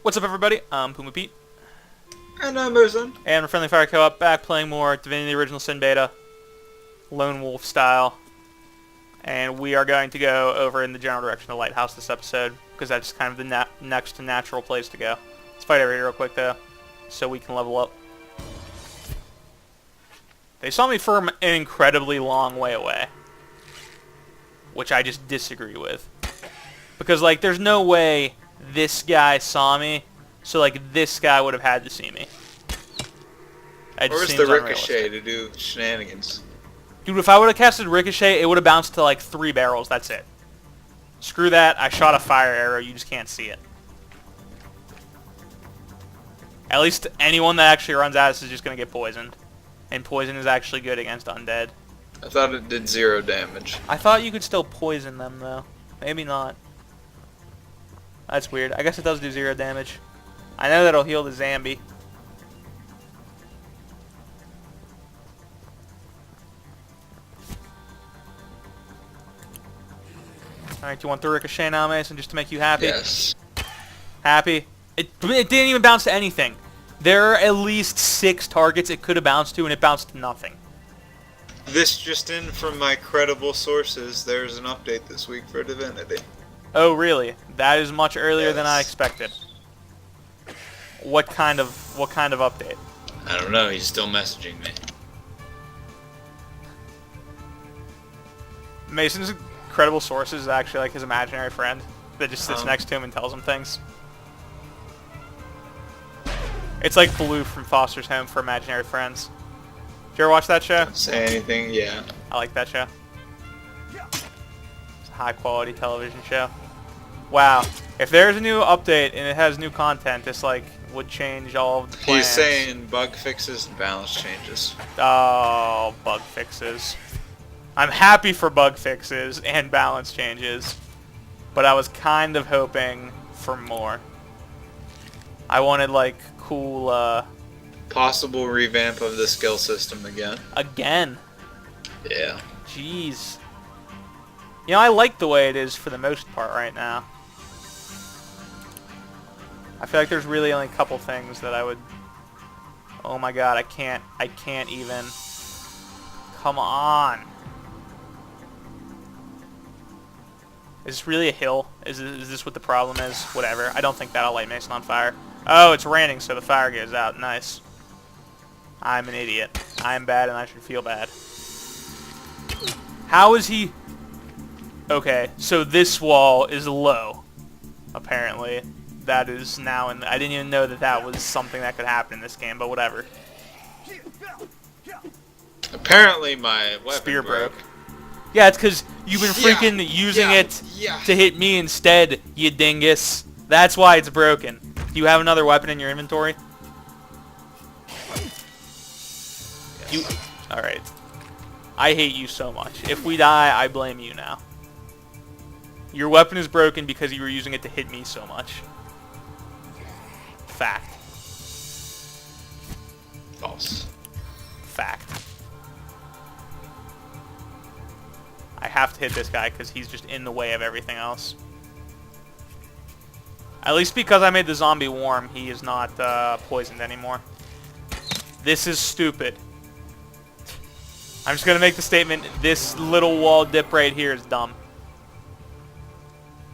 What's up, everybody? I'm Puma Pete. And I'm Boozin. And we're Friendly Fire Co-op, back playing more Divinity Original Sin Beta, Lone Wolf style. And we are going to go over in the general direction of Lighthouse this episode, because that's kind of the next natural place to go. Let's fight over here real quick, though, so we can level up. They saw me from an incredibly long way away, which I just disagree with. Because, like, there's no way this guy saw me, so, like, this guy would have had to see me. Where's the Ricochet to do shenanigans? Dude, if I would have casted Ricochet, it would have bounced to, like, 3 barrels. That's it. Screw that. I shot a fire arrow. You just can't see it. At least anyone that actually runs at us is just going to get poisoned. And poison is actually good against undead. I thought it did 0 damage. I thought you could still poison them, though. Maybe not. That's weird. I guess it does do 0 damage. I know that'll heal the Zambi. Alright, do you want the Ricochet now, Mason, just to make you happy? Yes. Happy? It didn't even bounce to anything. There are at least 6 targets it could have bounced to, and it bounced to nothing. This just in from my credible sources, there's an update this week for Divinity. Oh, really? That is much earlier than I Yes. expected. What kind of update? I don't know, he's still messaging me. Mason's credible sources is actually like his imaginary friend that just sits next to him and tells him things. It's like Blue from Foster's Home for Imaginary Friends. Did you ever watch that show? Don't say anything, yeah. I like that show. It's a high quality television show. Wow. If there's a new update and it has new content, this like would change all of the plans. He's saying bug fixes and balance changes. Oh, bug fixes. I'm happy for bug fixes and balance changes, but I was kind of hoping for more. I wanted like cool Possible revamp of the skill system again. again. Yeah. Jeez. You know, I like the way it is for the most part right now. I feel like there's really only a couple things that I would... Oh my god, I can't even... Come on. Is this really a hill? Is this what the problem is? Whatever. I don't think that'll light Mason on fire. Oh, it's raining, so the fire goes out. Nice. I'm an idiot. I'm bad, and I should feel bad. How is he... Okay, so this wall is low, apparently. That is now, and I didn't even know that that was something that could happen in this game, but whatever. Apparently my weapon Spear broke. Yeah, it's because you've been freaking using it to hit me instead, you dingus. That's why it's broken. Do you have another weapon in your inventory? You... Alright. I hate you so much. If we die, I blame you now. Your weapon is broken because you were using it to hit me so much. Fact. False. Fact. I have to hit this guy because he's just in the way of everything else. At least because I made the zombie warm, he is not poisoned anymore. This is stupid. I'm just going to make the statement, this little wall dip right here is dumb.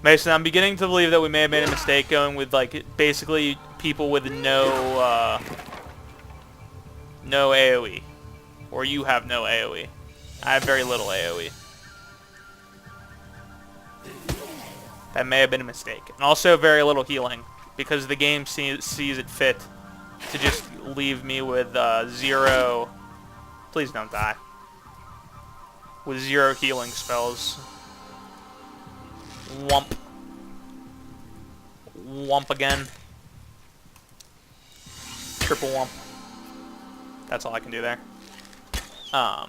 Mason, I'm beginning to believe that we may have made a mistake going with, like, basically people with no AoE. Or you have no AoE. I have very little AoE. That may have been a mistake. And also very little healing, because the game sees it fit to just leave me with 0... Please don't die. With 0 healing spells. Wump. Wump again. Triple wump. That's all I can do there. I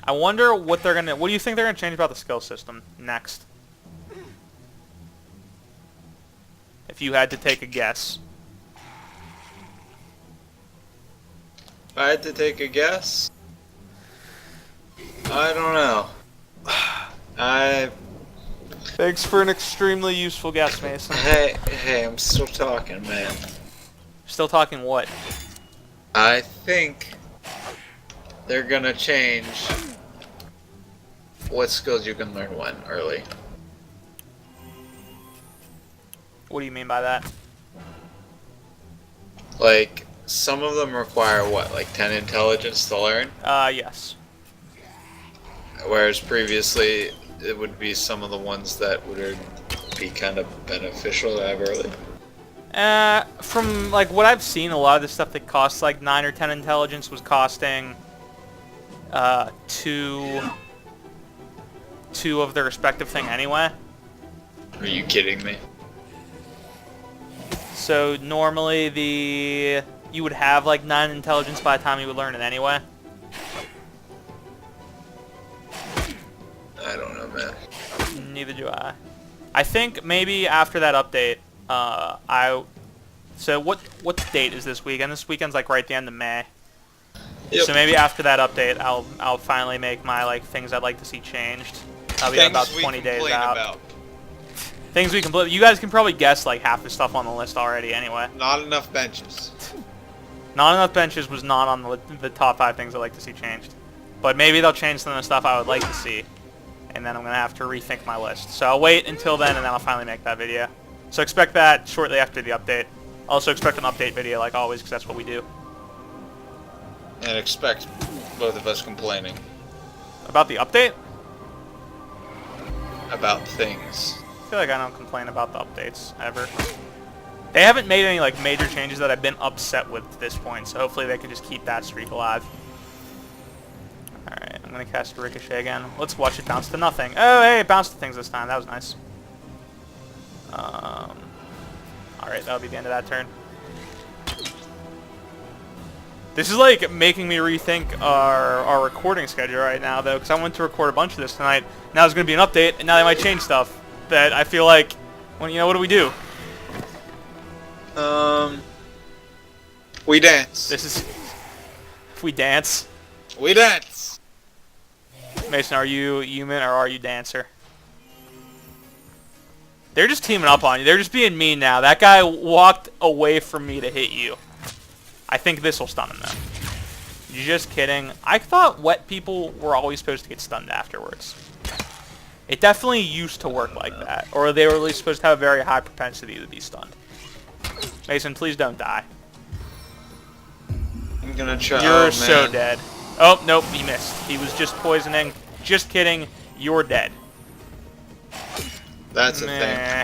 wonder what they're gonna... What do you think they're gonna change about the skill system next? If you had to take a guess. If I had to take a guess, I don't know. I Thanks for an extremely useful guess, Mason. Hey, I'm still talking, man. Still talking what? I think they're gonna change what skills you can learn when early. What do you mean by that? Like, some of them require what, like 10 intelligence to learn? Yes. Whereas previously, it would be some of the ones that would be kind of beneficial to have early. From, like, what I've seen, a lot of the stuff that costs, like, 9 or 10 intelligence was costing, two of the respective thing anyway. Are you kidding me? So, normally, you would have, like, 9 intelligence by the time you would learn it anyway. I don't know, man. Neither do I. I think maybe after that update, so what date is this weekend? This weekend's like right at the end of May. Yep. So maybe after that update, I'll finally make my like things I'd like to see changed. I'll be about 20 days out. About. Things we can. You guys can probably guess like half the stuff on the list already. Anyway. Not enough benches. Not enough benches was not on the top 5 things I'd like to see changed. But maybe they'll change some of the stuff I would like to see. And then I'm going to have to rethink my list. So I'll wait until then, and then I'll finally make that video. So expect that shortly after the update. Also expect an update video, like always, because that's what we do. And expect both of us complaining. About the update? About things. I feel like I don't complain about the updates, ever. They haven't made any like major changes that I've been upset with at this point, so hopefully they can just keep that streak alive. Alright, I'm going to cast Ricochet again. Let's watch it bounce to nothing. Oh, hey, it bounced to things this time. That was nice. Alright, that'll be the end of that turn. This is like making me rethink our recording schedule right now, though, because I wanted to record a bunch of this tonight. Now there's going to be an update, and now they might change stuff that I feel like, well, you know, what do we do? We dance. This is... If we dance. We dance. Mason, are you human or are you dancer? They're just teaming up on you. They're just being mean now. That guy walked away from me to hit you. I think this will stun him, though. You're just kidding. I thought wet people were always supposed to get stunned afterwards. It definitely used to work like that. Or they were at least supposed to have a very high propensity to be stunned. Mason, please don't die. I'm gonna try. You're so dead. Oh, nope, he missed. He was just poisoning. Just kidding. You're dead. That's a thing.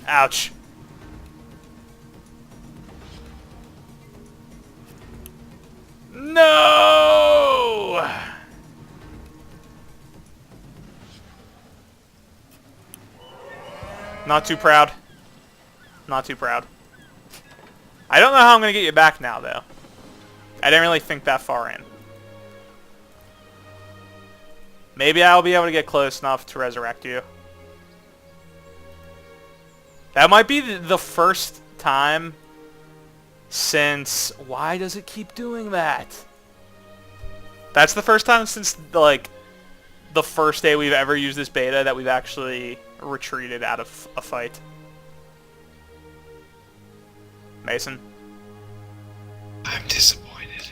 Ouch. No! Not too proud. Not too proud. I don't know how I'm going to get you back now, though. I didn't really think that far in. Maybe I'll be able to get close enough to resurrect you. That might be the first time since... Why does it keep doing that? That's the first time since, like, the first day we've ever used this beta that we've actually retreated out of a fight. Mason? I'm disappointed.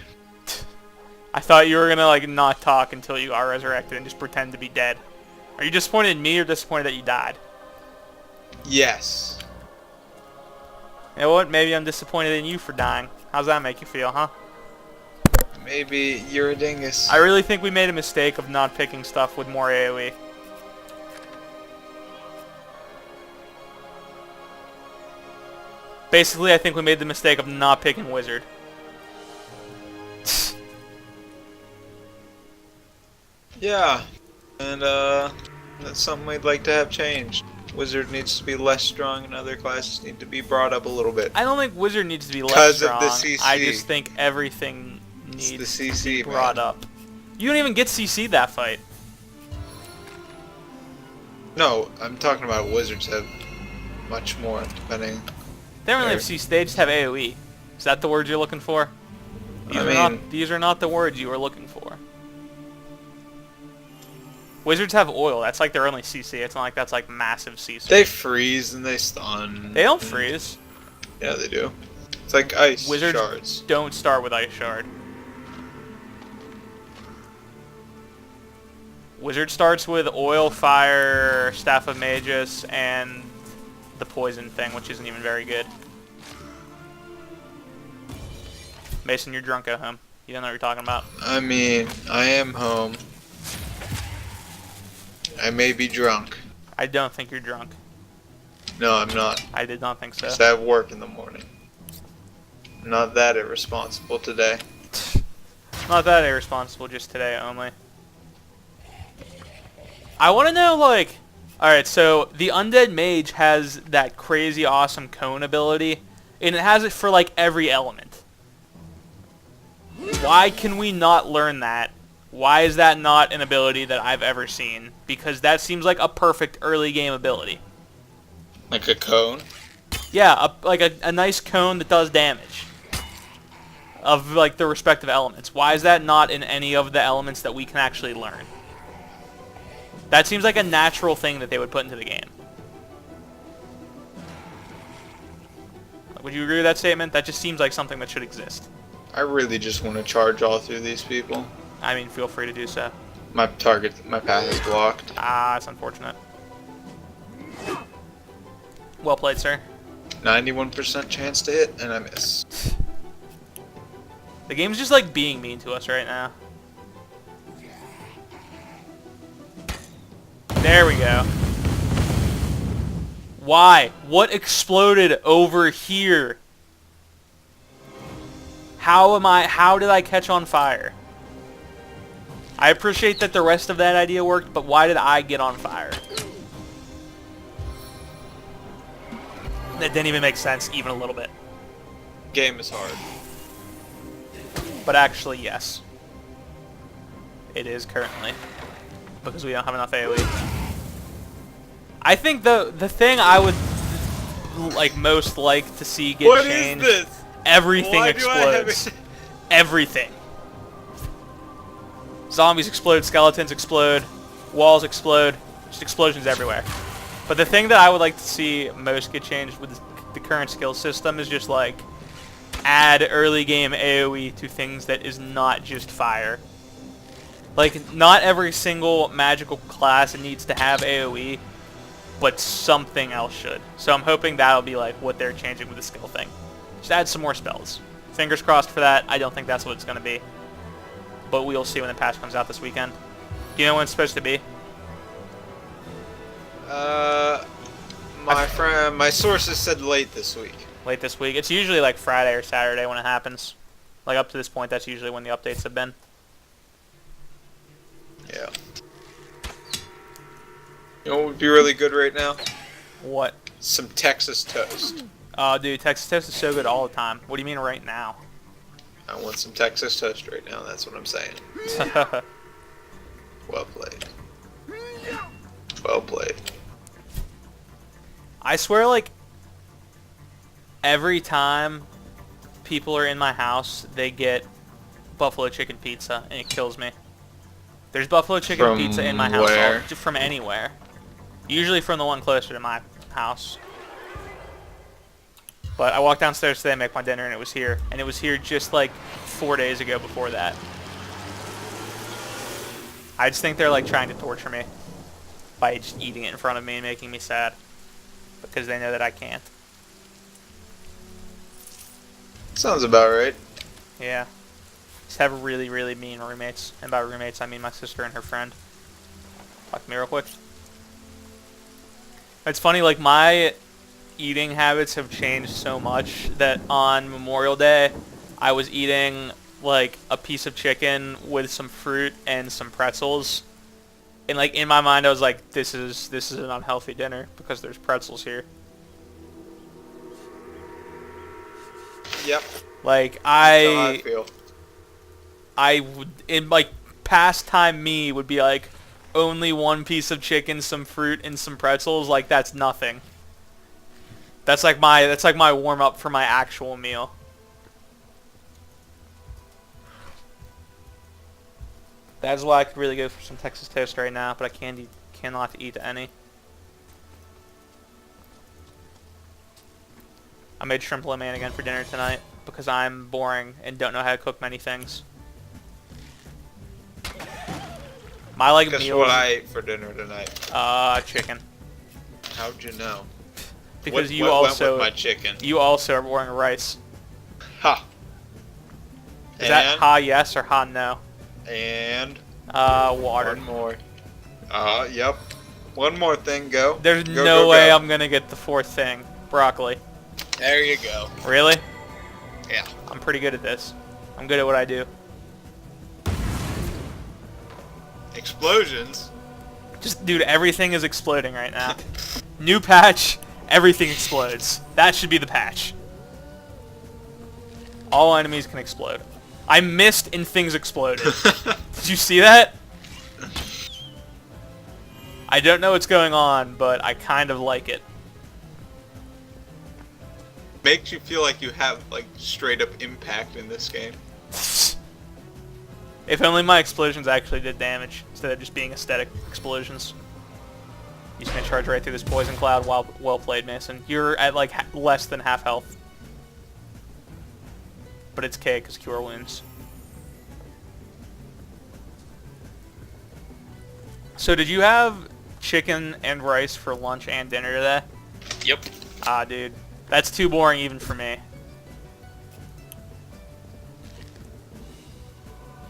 I thought you were gonna, like, not talk until you got resurrected and just pretend to be dead. Are you disappointed in me or disappointed that you died? Yes. You know what? Maybe I'm disappointed in you for dying. How's that make you feel, huh? Maybe you're a dingus. I really think we made a mistake of not picking stuff with more AoE. Basically, I think we made the mistake of not picking Wizard. Yeah. And, that's something we'd like to have changed. Wizard needs to be less strong and other classes need to be brought up a little bit. I don't think Wizard needs to be less 'Cause strong. of the CC. I just think everything It's needs the CC, to be brought man. up. You don't even get CC that fight. No, I'm talking about wizards have much more, depending. They don't really have CC, they just have AoE. Is that the word you're looking for? These I are mean- not, these are not the words you were looking for. Wizards have oil. That's like their only CC. It's not like that's like massive CC. They freeze and they stun. They don't freeze. Yeah, they do. It's like ice Wizards shards. don't start with Ice Shard. Wizard starts with Oil, Fire, Staff of Magus, and the Poison thing, which isn't even very good. Mason, you're drunk at home. You don't know what you're talking about. I mean, I am home. I may be drunk. I don't think you're drunk. No, I'm not. I did not think so. Because I have work in the morning. I'm not that irresponsible today. Not that irresponsible, just today only. I want to know, like... Alright, so the Undead Mage has that crazy awesome cone ability, and it has it for, like, every element. Why can we not learn that? Why is that not an ability that I've ever seen? Because that seems like a perfect early game ability. Like a cone? Yeah, like a nice cone that does damage. Of, like, the respective elements. Why is that not in any of the elements that we can actually learn? That seems like a natural thing that they would put into the game. Would you agree with that statement? That just seems like something that should exist. I really just want to charge all through these people. I mean, feel free to do so. My path is blocked. Ah, that's unfortunate. Well played, sir. 91% chance to hit, and I miss. The game's just like being mean to us right now. There we go. Why? What exploded over here? How did I catch on fire? I appreciate that the rest of that idea worked, but why did I get on fire? That didn't even make sense, even a little bit. Game is hard. But actually, yes. It is currently. Because we don't have enough AoE. I think the thing I would like most like to see get changed. What is this? Everything Why do I have explodes. it? Everything. Zombies explode, skeletons explode, walls explode, just explosions everywhere. But the thing that I would like to see most get changed with the current skill system is just like add early game AoE to things that is not just fire. Like, not every single magical class needs to have AoE, but something else should. So I'm hoping that'll be like what they're changing with the skill thing. Just add some more spells. Fingers crossed for that. I don't think that's what it's going to be. But we'll see when the patch comes out this weekend. Do you know when it's supposed to be? My sources said late this week. Late this week. It's usually like Friday or Saturday when it happens. Like up to this point, that's usually when the updates have been. Yeah. You know what would be really good right now? What? Some Texas toast. Oh, dude, Texas toast is so good all the time. What do you mean right now? I want some Texas toast right now, that's what I'm saying. Well played. Well played. I swear, like, every time people are in my house, they get buffalo chicken pizza, and it kills me. There's buffalo chicken From pizza in my house where? from anywhere. Usually from the one closer to my house. But I walked downstairs today to make my dinner, and it was here. And it was here just like 4 days ago before that. I just think they're like trying to torture me by just eating it in front of me and making me sad. Because they know that I can't. Sounds about right. Yeah. Just have really, really mean roommates. And by roommates, I mean my sister and her friend. Talk to me real quick. It's funny, like, my eating habits have changed so much that on Memorial Day, I was eating, like, a piece of chicken with some fruit and some pretzels. And, like, in my mind, I was like, this is an unhealthy dinner because there's pretzels here. Yep. Like, That's how I feel. I would, in like pastime me would be like only one piece of chicken, some fruit, and some pretzels. Like that's nothing. That's like my warm up for my actual meal. That's why I could really go for some Texas toast right now, but I cannot eat any. I made shrimp lo mein again for dinner tonight because I'm boring and don't know how to cook many things. My like Guess meals. what I ate for dinner tonight? Chicken. How'd you know? Because what you went also with my chicken? you also are boring rice. Ha. Is that ha yes or ha no? And Water. one more. Yep. One more thing. Go. There's go, no go, way go. I'm gonna get the fourth thing. Broccoli. There you go. Really? Yeah. I'm pretty good at this. I'm good at what I do. Explosions. Just, dude, everything is exploding right now. New patch, everything explodes. That should be the patch. All enemies can explode. I missed and things exploded. Did you see that? I don't know what's going on, but I kind of like it. Makes you feel like you have like straight up impact in this game. If only my explosions actually did damage, instead of just being aesthetic explosions. He's gonna charge right through this poison cloud. Well played, Mason. You're at like less than half health. But it's K, because cure wounds. So did you have chicken and rice for lunch and dinner today? Yep. Ah, dude. That's too boring even for me.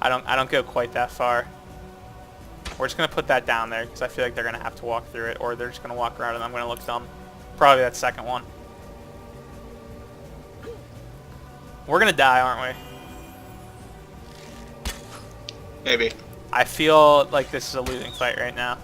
I don't go quite that far. We're just gonna put that down there because I feel like they're gonna have to walk through it, or they're just gonna walk around and I'm gonna look dumb. Probably that second one. We're gonna die, aren't we? Maybe. I feel like this is a losing fight right now.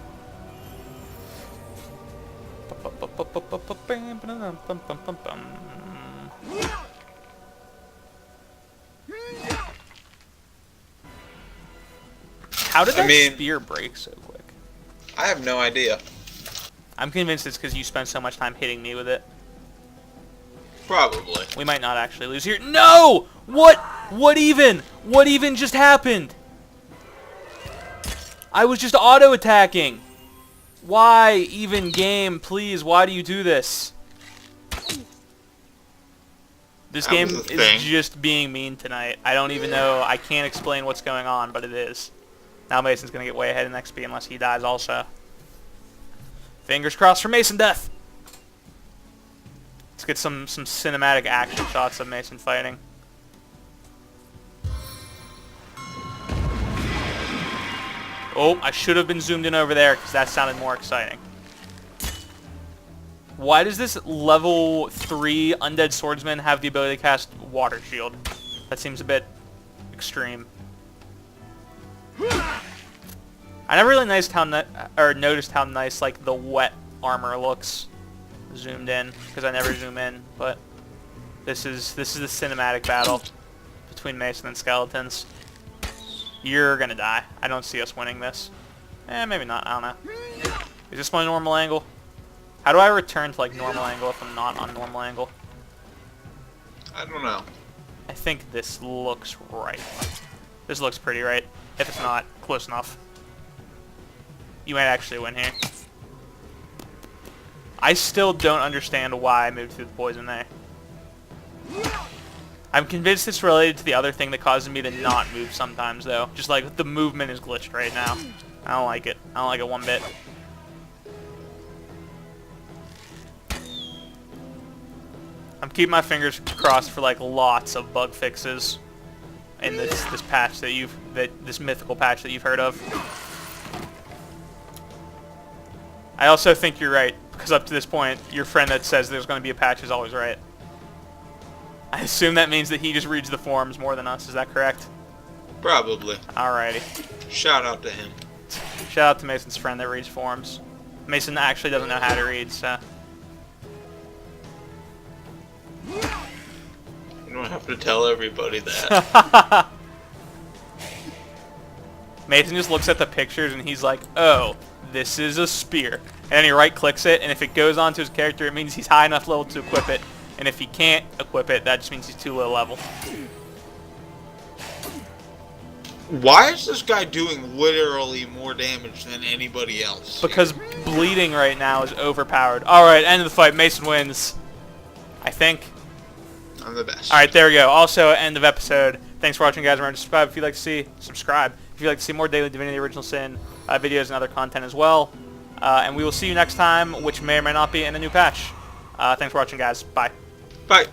How did that spear break so quick? I have no idea. I'm convinced it's because you spent so much time hitting me with it. Probably. We might not actually lose here. No! What? What even? What even just happened? I was just auto-attacking. Why even game, please? Why do you do this? This game is just being mean tonight. I don't even know. I can't explain what's going on, but it is. Now Mason's going to get way ahead in XP unless he dies also. Fingers crossed for Mason death. Let's get some cinematic action shots of Mason fighting. Oh, I should have been zoomed in over there because that sounded more exciting. Why does this level 3 Undead Swordsman have the ability to cast Water Shield? That seems a bit extreme. I never really noticed how nice like the wet armor looks zoomed in because I never zoom in. But this is the cinematic battle between Mason and skeletons. You're gonna die. I don't see us winning this. Maybe not. I don't know. Is this my normal angle? How do I return to like normal angle if I'm not on normal angle? I don't know. I think this looks right. This looks pretty right. If it's not, close enough. You might actually win here. I still don't understand why I moved through the poison there. I'm convinced it's related to the other thing that causes me to not move sometimes, though. Just like the movement is glitched right now. I don't like it. I don't like it one bit. I'm keeping my fingers crossed for like lots of bug fixes in this patch this mythical patch that you've heard of. I also think you're right because up to this point, your friend that says there's going to be a patch is always right. I assume that means that he just reads the forums more than us. Is that correct? Probably. Alrighty. Shout out to him. Shout out to Mason's friend that reads forums. Mason actually doesn't know how to read, so. You don't have to tell everybody that. Mason just looks at the pictures and he's like, oh, this is a spear. And then he right-clicks it, and if it goes onto his character, it means he's high enough level to equip it. And if he can't equip it, that just means he's too low level. Why is this guy doing literally more damage than anybody else? Because bleeding right now is overpowered. Alright, end of the fight. Mason wins. I think. I'm the best. Alright, there we go. Also, end of episode. Thanks for watching, guys. Remember to subscribe if you'd like to see. Subscribe if you'd like to see more daily Divinity Original Sin videos and other content as well. And we will see you next time, which may or may not be in a new patch. Thanks for watching, guys. Bye. Bye.